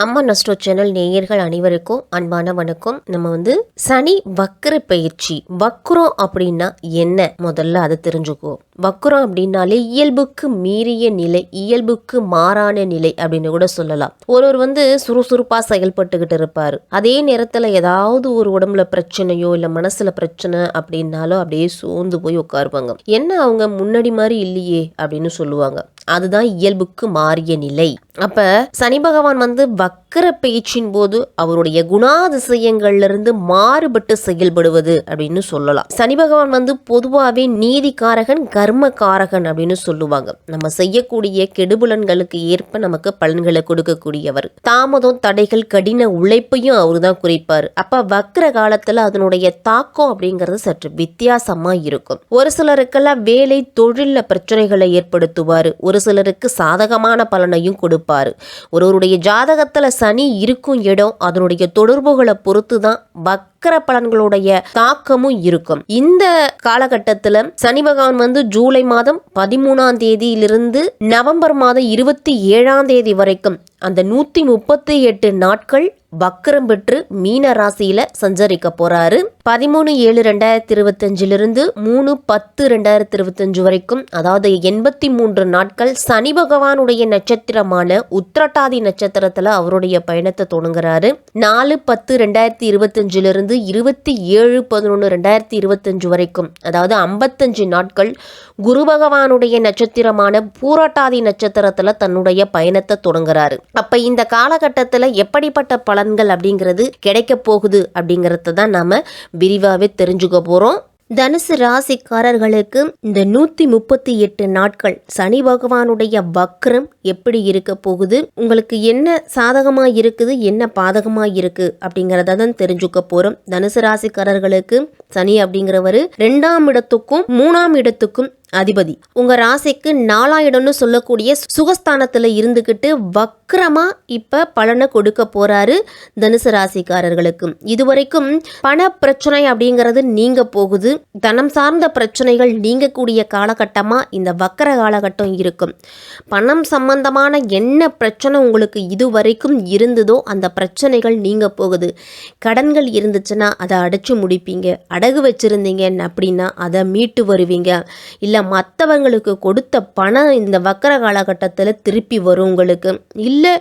அம்மா நஸ்டோ சேனல் நேயர்கள் அனைவருக்கும் அன்பான வணக்கம். நம்ம சனி வக்ர பயிற்சி. வக்ரம் அப்படின்னா என்ன, முதல்ல அதை தெரிஞ்சுக்குவோம். வக்ரம் அப்படின்னாலே இயல்புக்கு மீறிய நிலை, இயல்புக்கு மாறான நிலை அப்படின்னு கூட சொல்லலாம். ஒருவர் சுறுசுறுப்பா செயல்பட்டுக்கிட்டு இருப்பாரு, அதே நேரத்துல ஏதாவது ஒரு உடம்புல பிரச்சனையோ இல்ல மனசுல பிரச்சனை அப்படின்னாலும் அப்படியே சோர்ந்து போய் உட்காருவாங்க. என்ன அவங்க முன்னாடி மாதிரி இல்லையே அப்படின்னு சொல்லுவாங்க. அதுதான் இயல்புக்கு மாறிய நிலை. அப்ப சனி பகவான் வக்கர பயிற்சியின் போது அவருடைய குணாதிசயங்கள்ல இருந்து மாறுபட்டு செயல்படுவது அப்படின்னு சொல்லலாம். சனி பகவான் பொதுவாகவே நீதிக்காரகன், கர்மக்காரகன் அப்படின்னு சொல்லுவாங்க. நம்ம செய்யக்கூடிய கெடுபலன்களுக்கு ஏற்ப நமக்கு பலன்களை கொடுக்கக்கூடியவர். தாமதம், தடைகள், கடின உழைப்பையும் அவரு தான் குறிப்பாரு. அப்ப வக்கர காலத்துல அதனுடைய தாக்கம் அப்படிங்கிறது சற்று வித்தியாசமா இருக்கும். ஒரு சிலருக்கெல்லாம் வேலை தொழில பிரச்சனைகளை ஏற்படுத்துவாரு, ஒரு சிலருக்கு சாதகமான பலனையும் கொடுப்பாரு. ஒருவருடைய ஜாதகத்துல சனி இருக்கும் இடம், அதனுடைய தொடர்புகளை பொறுத்து தான் வக்கர பலன்களுடைய தாக்கமும் இருக்கும். இந்த காலகட்டத்துல சனி பகவான் ஜூலை மாதம் 13ஆம் தேதியிலிருந்து நவம்பர் மாதம் 27ஆம் தேதி வரைக்கும் அந்த 138 நாட்கள் வக்கரம் பெற்று மீன ராசியில சஞ்சரிக்க போறாரு. 13/7/2025 3/10/2025 வரைக்கும், அதாவது 83 நாட்கள் சனி பகவானுடைய நட்சத்திரமான உத்திரட்டாதி நட்சத்திரத்துல அவருடைய பயணத்தை தொடங்குறாரு. 4/10/2025 27/11/2025 வரைக்கும், அதாவது 55 நாட்கள் குரு பகவானுடைய நட்சத்திரமான பூரட்டாதி நட்சத்திரத்துல தன்னுடைய பயணத்தை தொடங்குறாரு. அப்ப இந்த காலகட்டத்துல எப்படிப்பட்ட பலன்கள் அப்படிங்கிறது கிடைக்க போகுது அப்படிங்கறத தான் நாம விரிவாவே தெரிஞ்சுக்க போறோம். தனுசு ராசிக்காரர்களுக்கு இந்த 138 நாட்கள் சனி பகவானுடைய வக்ரம் எப்படி இருக்க போகுது, உங்களுக்கு என்ன சாதகமா இருக்குது, என்ன பாதகமா இருக்கு அப்படிங்கறத தான் தெரிஞ்சுக்க போறோம். தனுசு ராசிக்காரர்களுக்கு சனி அப்படிங்கிறவர் 2ஆம் இடத்துக்கும் 3ஆம் இடத்துக்கும் அதிபதி. உங்க ராசிக்கு 4ஆம் இடம்னு சொல்லக்கூடிய சுகஸ்தானத்துல இருந்துகிட்டு வக்ரமா இப்ப பலனை கொடுக்க போறாரு தனுசு ராசிக்காரர்களுக்கு. இதுவரைக்கும் பண பிரச்சனை அப்படிங்கிறது நீங்க போகுது. தனம் சார்ந்த பிரச்சனைகள் நீங்கக்கூடிய காலகட்டமா இந்த வக்கர காலகட்டம் இருக்கும். பணம் சம்பந்தமான என்ன பிரச்சனை உங்களுக்கு இதுவரைக்கும் இருந்ததோ அந்த பிரச்சனைகள் நீங்க போகுது. கடன்கள் இருந்துச்சுன்னா அதை அடைச்சு முடிப்பீங்க. அடகு வச்சிருந்தீங்க அப்படின்னா அதை மீட்டு வருவீங்க. இல்ல மற்றவங்களுக்கு கொடுத்த பணம் இந்த வக்கர காலகட்டத்தில் திருப்பி வரும் உங்களுக்கு. இல்லை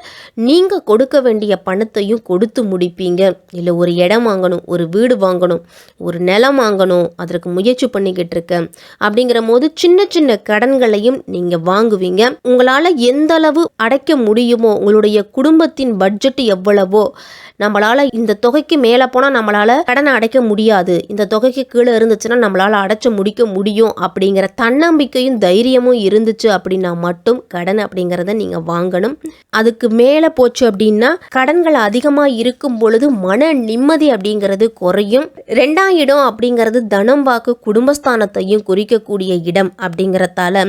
நீங்கள் கொடுக்க வேண்டிய பணத்தையும் கொடுத்து முடிப்பீங்க. இல்லை ஒரு இடம் வாங்கணும், ஒரு வீடு வாங்கணும், ஒரு நிலம் வாங்கணும், அதற்கு முயற்சி பண்ணிக்கிட்டு இருக்கேன் அப்படிங்கிற போது சின்ன சின்ன கடன்களையும் நீங்கள் வாங்குவீங்க. உங்களால் எந்த அளவு அடைக்க முடியுமோ, உங்களுடைய குடும்பத்தின் பட்ஜெட் எவ்வளவோ, நம்மளால் இந்த தொகைக்கு மேலே போனால் நம்மளால் கடனை அடைக்க முடியாது, இந்த தொகைக்கு கீழே இருந்துச்சுன்னா நம்மளால் அடைச்சு முடிக்க முடியும் அப்படிங்கிற தன்னம்பிக்கையும் தைரியமும் இருந்துச்சு அப்படின்னா மட்டும் கடன் அப்படிங்கிறத நீங்கள் வாங்கணும். அதுக்கு மேலே போச்சு அப்படின்னா கடன்கள் அதிகமாக இருக்கும் பொழுது மன நிம்மதி அப்படிங்கிறது குறையும். 2ஆம் இடம் அப்படிங்கிறது தனம், வாக்கு, குடும்பஸ்தானத்தையும் குறிக்கக்கூடிய இடம் அப்படிங்கிறதால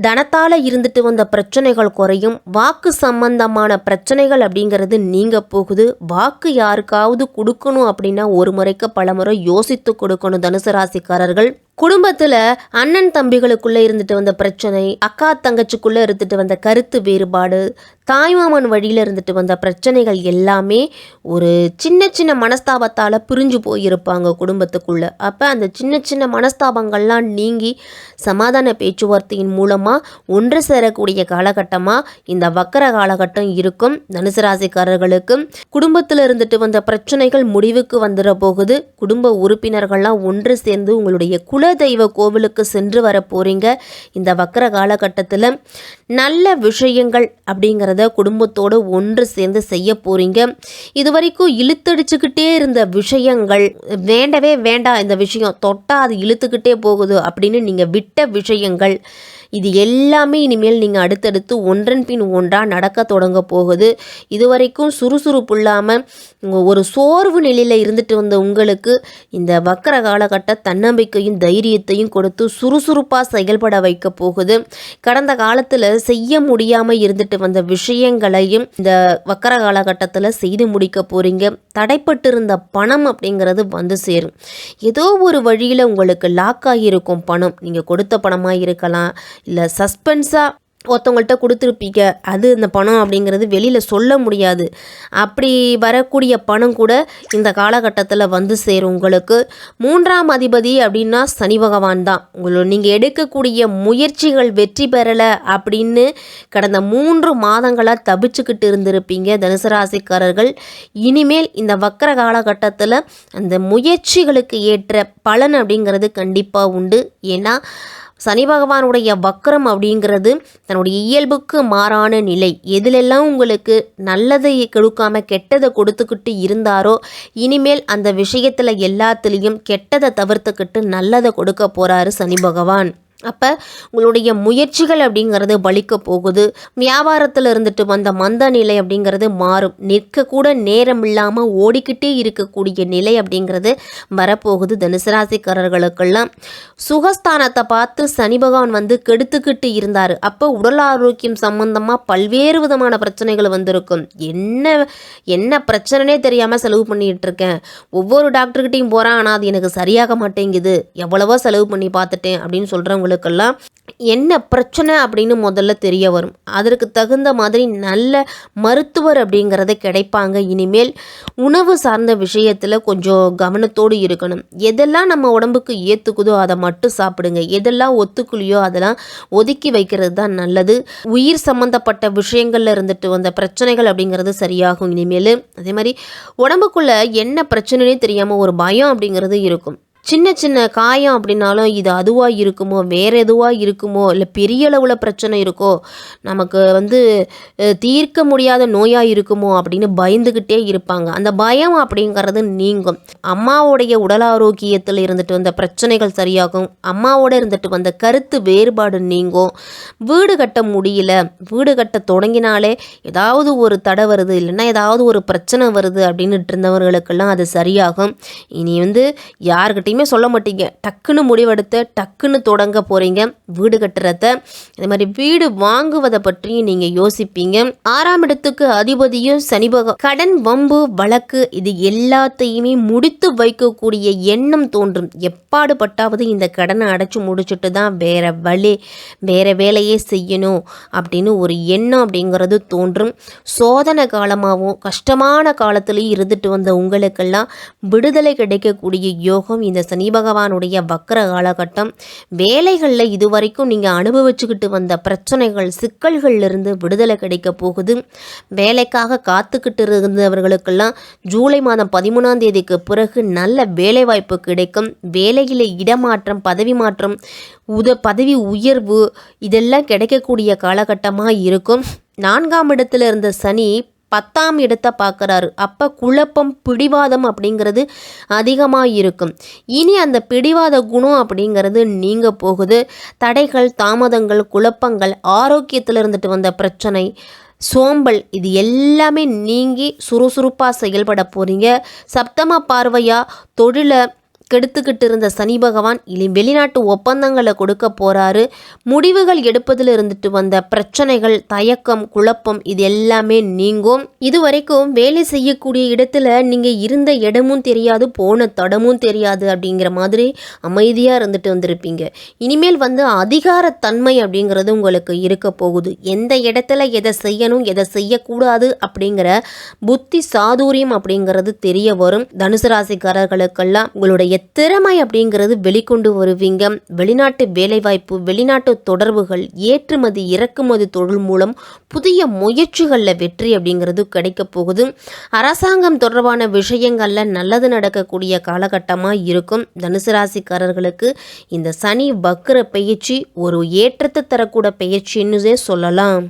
தனத்தால இருந்துட்டு வந்த பிரச்சனைகள் குறையும். வாக்கு சம்பந்தமான பிரச்சனைகள் அப்படிங்கிறது நீங்க போகுது. வாக்கு யாருக்காவது கொடுக்கணும் அப்படின்னா ஒரு முறைக்கு பல முறை யோசித்து கொடுக்கணும் தனுசு ராசிக்காரர்கள். குடும்பத்துல அண்ணன் தம்பிகளுக்குள்ள இருந்துட்டு வந்த பிரச்சனை, அக்கா தங்கச்சிக்குள்ள இருந்துட்டு வந்த கருத்து வேறுபாடு, தாய்மாமன் வழியில இருந்துட்டு வந்த பிரச்சனைகள் எல்லாமே ஒரு சின்ன சின்ன மனஸ்தாபத்தால பிரிஞ்சு போயிருப்பாங்க குடும்பத்துக்குள்ள. அப்ப அந்த சின்ன சின்ன மனஸ்தாபங்கள்லாம் நீங்கி சமாதான பேச்சுவார்த்தையின் மூலமா ஒன்று சேரக்கூடிய காலகட்டமா இந்த வக்கர காலகட்டம் இருக்கும் தனுசு ராசிக்காரர்களுக்கு. குடும்பத்துல இருந்துட்டு வந்த பிரச்சனைகள் முடிவுக்கு வந்துட போகுது. குடும்ப உறுப்பினர்கள்லாம் ஒன்று சேர்ந்து உங்களுடைய குலதெய்வ கோவிலுக்கு சென்று வர போறீங்க. இந்த வக்கர காலகட்டத்தில் நல்ல விஷயங்கள் அப்படிங்கிறத குடும்பத்தோடு ஒன்று சேர்ந்து செய்ய போறீங்க. இதுவரைக்கும் இழுத்தடிச்சுக்கிட்டே இருந்த விஷயங்கள், வேண்டவே வேண்டாம், இந்த விஷயம் தொட்டா அது இழுத்துக்கிட்டே போகுது அப்படின்னு நீங்க விட்ட விஷயங்கள், இது எல்லாமே இனிமேல் நீங்கள் அடுத்தடுத்து ஒன்றன் பின் ஒன்றாக நடக்க தொடங்க போகுது. இதுவரைக்கும் சுறுசுறுப்பு இல்லாமல் ஒரு சோர்வு நிலையில் இருந்துட்டு வந்த உங்களுக்கு இந்த வக்கர காலகட்ட தன்னம்பிக்கையும் தைரியத்தையும் கொடுத்து சுறுசுறுப்பாக செயல்பட வைக்க போகுது. கடந்த காலத்தில் செய்ய முடியாமல் இருந்துட்டு வந்த விஷயங்களையும் இந்த வக்கர காலகட்டத்தில் செய்து முடிக்க போகிறீங்க. தடைப்பட்டு இருந்த பணம் அப்படிங்கிறது வந்து சேரும். ஏதோ ஒரு வழியில் உங்களுக்கு லாக் ஆகியிருக்கும் பணம். நீங்கள் கொடுத்த பணமாக இருக்கலாம், இல்லை சஸ்பென்ஸாக ஒருத்தவங்கள்ட்ட கொடுத்துருப்பீங்க, அது இந்த பணம் அப்படிங்கிறது வெளியில் சொல்ல முடியாது. அப்படி வரக்கூடிய பணம் கூட இந்த காலகட்டத்தில் வந்து சேரும் உங்களுக்கு. 3ஆம் அதிபதி அப்படின்னா சனி பகவான் தான். நீங்கள் எடுக்கக்கூடிய முயற்சிகள் வெற்றி பெறலை அப்படின்னு கடந்த 3 மாதங்களாக தபிச்சுக்கிட்டு இருந்திருப்பீங்க தனுசு ராசிக்காரர்கள். இனிமேல் இந்த வக்கர காலகட்டத்தில் அந்த முயற்சிகளுக்கு ஏற்ற பலன் அப்படிங்கிறது கண்டிப்பாக உண்டு. ஏன்னா சனி பகவானுடைய வக்ரம் அப்படிங்கிறது தன்னுடைய இயல்புக்கு மாறான நிலை. எதிலெல்லாம் உங்களுக்கு நல்லதை கொடுக்காம கெட்டதை கொடுத்துக்கிட்டு இருந்தாரோ இனிமேல் அந்த விஷயத்தில் எல்லாத்துலேயும் கெட்டதை தவிர்த்துக்கிட்டு நல்லதை கொடுக்க போகிறாரு சனி பகவான். அப்போ உங்களுடைய முயற்சிகள் அப்படிங்கிறது பலிக்க போகுது. வியாபாரத்தில் இருந்துட்டு வந்த மந்த நிலை அப்படிங்கிறது மாறும். நிற்கக்கூட நேரம் இல்லாமல் ஓடிக்கிட்டே இருக்கக்கூடிய நிலை அப்படிங்கிறது வரப்போகுது தனுசு ராசிக்காரர்களுக்கெல்லாம். சுகஸ்தானத்தை பார்த்து சனி பகவான் வந்து கெடுத்துக்கிட்டு இருந்தார். அப்போ உடல் ஆரோக்கியம் சம்பந்தமாக பல்வேறு விதமான பிரச்சனைகள் வந்திருக்கும். என்ன பிரச்சனைனே தெரியாமல் செலவு பண்ணிகிட்டு இருக்கேன், ஒவ்வொரு டாக்டர்கிட்டையும் போகிறேன், ஆனால் அது எனக்கு சரியாக மாட்டேங்குது, எவ்வளவோ செலவு பண்ணி பார்த்துட்டேன் அப்படின்னு சொல்கிறவங்களுக்கு என்ன பிரச்சனை அப்படின்னு முதல்ல தெரிய வரும். அதற்கு தகுந்த மாதிரி நல்ல மருத்துவர் அப்படிங்கிறது கிடைப்பாங்க. இனிமேல் உணவு சார்ந்த விஷயத்தில் கொஞ்சம் கவனத்தோடு இருக்கணும். எதெல்லாம் நம்ம உடம்புக்கு ஏற்றுக்குதோ அதை மட்டும் சாப்பிடுங்க. எதெல்லாம் ஒத்துக்குலையோ அதெல்லாம் ஒதுக்கி வைக்கிறது தான் நல்லது. உயிர் சம்மந்தப்பட்ட விஷயங்கள்ல இருந்துட்டு வந்த பிரச்சனைகள் அப்படிங்கிறது சரியாகும் இனிமேல். அதே மாதிரி உடம்புக்குள்ள என்ன பிரச்சனைனே தெரியாமல் ஒரு பயம் அப்படிங்கிறது இருக்கும். சின்ன சின்ன காயம் அப்படின்னாலும் இது அதுவாக இருக்குமோ, வேறு எதுவாக இருக்குமோ, இல்லை பெரிய அளவில் பிரச்சனை இருக்கோ, நமக்கு தீர்க்க முடியாத நோயாக இருக்குமோ அப்படின்னு பயந்துக்கிட்டே இருப்பாங்க. அந்த பயம் அப்படிங்கிறது நீங்கும். அம்மாவுடைய உடல் ஆரோக்கியத்தில் இருந்துட்டு வந்த பிரச்சனைகள் சரியாகும். அம்மாவோட இருந்துட்டு வந்த கருத்து வேறுபாடு நீங்கும். வீடு கட்ட முடியல, வீடு கட்ட தொடங்கினாலே ஏதாவது ஒரு தடை வருது, இல்லைன்னா ஏதாவது ஒரு பிரச்சனை வருது அப்படின்ட்டு இருந்தவர்களுக்கெல்லாம் அது சரியாகும். இனி யார்கிட்டையும் சொல்ல மாட்டீங்க, டக்குன்னு முடிவெடுத்து டக்குன்னு தொடங்க போறீங்க வீடு கட்டுறத. இந்த மாதிரி வீடு வாங்குவதை பற்றி நீங்க யோசிப்பீங்க. 6ஆம் இடத்துக்கு அதிபதியும் சனி பகவான். கடன், வம்பு, வழக்கு இது எல்லாத்தையுமே முடித்து வைக்கக்கூடிய எண்ணம் தோன்றும். எப்பாடு பட்டாவது இந்த கடனை அடைச்சு முடிச்சுட்டு தான் வேற வேலையே செய்யணும் அப்படின்னு ஒரு எண்ணம் அப்படிங்கிறது தோன்றும். சோதனை காலமாகவும் கஷ்டமான காலத்திலையும் இருந்துட்டு வந்த உங்களுக்கெல்லாம் விடுதலை கிடைக்கக்கூடிய யோகம் இந்த சனி பகவானுடைய வக்கர காலகட்டம். வேலைகளில் இதுவரைக்கும் நீங்கள் அனுபவிச்சுக்கிட்டு வந்த பிரச்சனைகள், சிக்கல்கள்லேருந்து விடுதலை கிடைக்க போகுது. வேலைக்காக காத்துக்கிட்டு இருந்தவர்களுக்கெல்லாம் ஜூலை மாதம் 13ஆம் தேதிக்கு பிறகு நல்ல வேலை வாய்ப்பு கிடைக்கும். வேலையில் இடமாற்றம், பதவி மாற்றம், பதவி உயர்வு இதெல்லாம் கிடைக்கக்கூடிய காலகட்டமாக இருக்கும். 4ஆம் இடத்துல இருந்த சனி 10ஆம் இடத்தை பார்க்குறாரு. அப்போ குழப்பம், பிடிவாதம் அப்படிங்கிறது அதிகமாக இருக்கும். இனி அந்த பிடிவாத குணம் அப்படிங்கிறது நீங்க போகுது. தடைகள், தாமதங்கள், குழப்பங்கள், ஆரோக்கியத்தில் இருந்துட்டு வந்த பிரச்சனை, சோம்பல் இது எல்லாமே நீங்கி சுறுசுறுப்பாக செயல்பட போகிறீங்க. சப்தம பார்வையாக தொழிலை கெடுத்துக்கிட்டு இருந்த சனி பகவான் வெளிநாட்டு ஒப்பந்தங்களை கொடுக்க போகிறாரு. முடிவுகள் எடுப்பதில் இருந்துட்டு வந்த பிரச்சனைகள், தயக்கம், குழப்பம் இது எல்லாமே நீங்கும். இதுவரைக்கும் வேலை செய்யக்கூடிய இடத்துல நீங்கள் இருந்த இடமும் தெரியாது, போன தடமும் தெரியாது அப்படிங்கிற மாதிரி அமைதியாக இருந்துட்டு வந்திருப்பீங்க. இனிமேல் அதிகாரத்தன்மை அப்படிங்கிறது உங்களுக்கு இருக்க போகுது. எந்த இடத்துல எதை செய்யணும், எதை செய்யக்கூடாது அப்படிங்கிற புத்தி சாதுரியம் அப்படிங்கிறது தெரிய வரும். தனுசு ராசிக்காரர்களுக்கெல்லாம் உங்களுடைய திறமை அப்படிங்கிறது வெளிக்கொண்டு வருவீங்க. வெளிநாட்டு வேலைவாய்ப்பு, வெளிநாட்டு தொடர்புகள், ஏற்றுமதி இறக்குமதி தொழில் மூலம் புதிய முயற்சிகளில் வெற்றி அப்படிங்கிறது கிடைக்க போகுது. அரசாங்கம் தொடர்பான விஷயங்களில் நல்லது நடக்கக்கூடிய காலகட்டமாக இருக்கும். தனுசு ராசிக்காரர்களுக்கு இந்த சனி வக்ர பயிற்சி ஒரு ஏற்றத்தை தரக்கூட பயிற்சின்னு சொல்லலாம்.